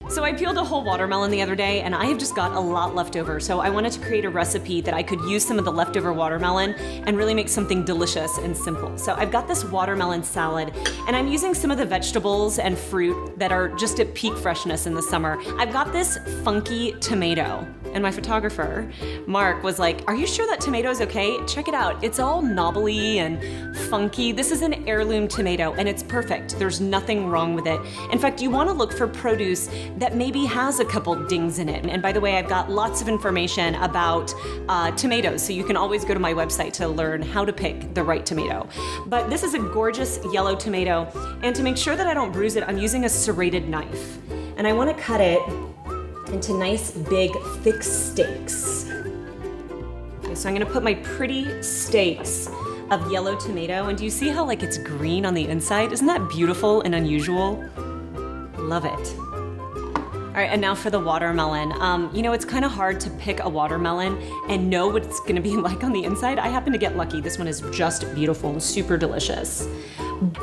So I peeled a whole watermelon the other day and I have just got a lot left over. So I wanted to create a recipe that I could use some of the leftover watermelon and really make something delicious and simple. So I've got this watermelon salad and I'm using some of the vegetables and fruit that are just at peak freshness in the summer. I've got this funky tomato and my photographer, Mark, was like, "Are you sure that tomato is okay? Check it out. It's all knobbly and funky. This is an heirloom tomato and it's perfect. There's nothing wrong with it. In fact, you want to look for produce that maybe has a couple dings in it." And by the way, I've got lots of information about tomatoes, so you can always go to my website to learn how to pick the right tomato. But this is a gorgeous yellow tomato, and to make sure that I don't bruise it, I'm using a serrated knife. And I want to cut it into nice, big, thick steaks. Okay, so I'm gonna put my pretty steaks of yellow tomato, and do you see how like it's green on the inside? Isn't that beautiful and unusual? Love it. All right, and now for the watermelon. You know, it's kind of hard to pick a watermelon and know what it's gonna be like on the inside. I happen to get lucky. This one is just beautiful and super delicious.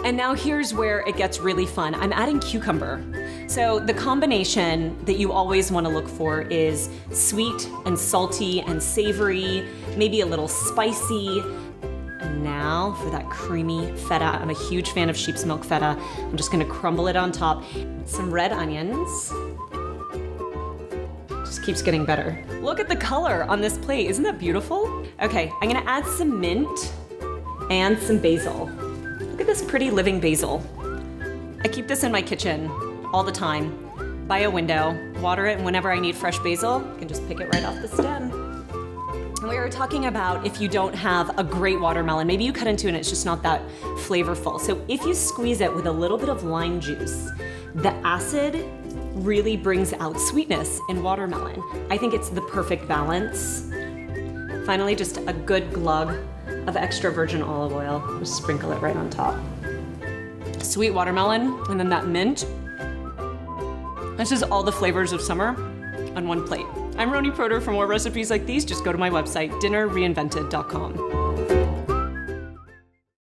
And now here's where it gets really fun. I'm adding cucumber. So the combination that you always wanna look for is sweet and salty and savory, maybe a little spicy. And now for that creamy feta. I'm a huge fan of sheep's milk feta. I'm just gonna crumble it on top. Some red onions. Just keeps getting better. Look at the color on this plate. Isn't that beautiful? Okay, I'm gonna add some mint and some basil. Look at this pretty living basil. I keep this in my kitchen all the time, by a window, water it, and whenever I need fresh basil, I can just pick it right off the stem. And we were talking about if you don't have a great watermelon, maybe you cut into it and it's just not that flavorful. So if you squeeze it with a little bit of lime juice, the acid really brings out sweetness in watermelon. I think it's the perfect balance. Finally, just a good glug of extra virgin olive oil. Just sprinkle it right on top. Sweet watermelon, and then that mint. This is all the flavors of summer on one plate. I'm Roni Proder. For more recipes like these, just go to my website, dinnerreinvented.com.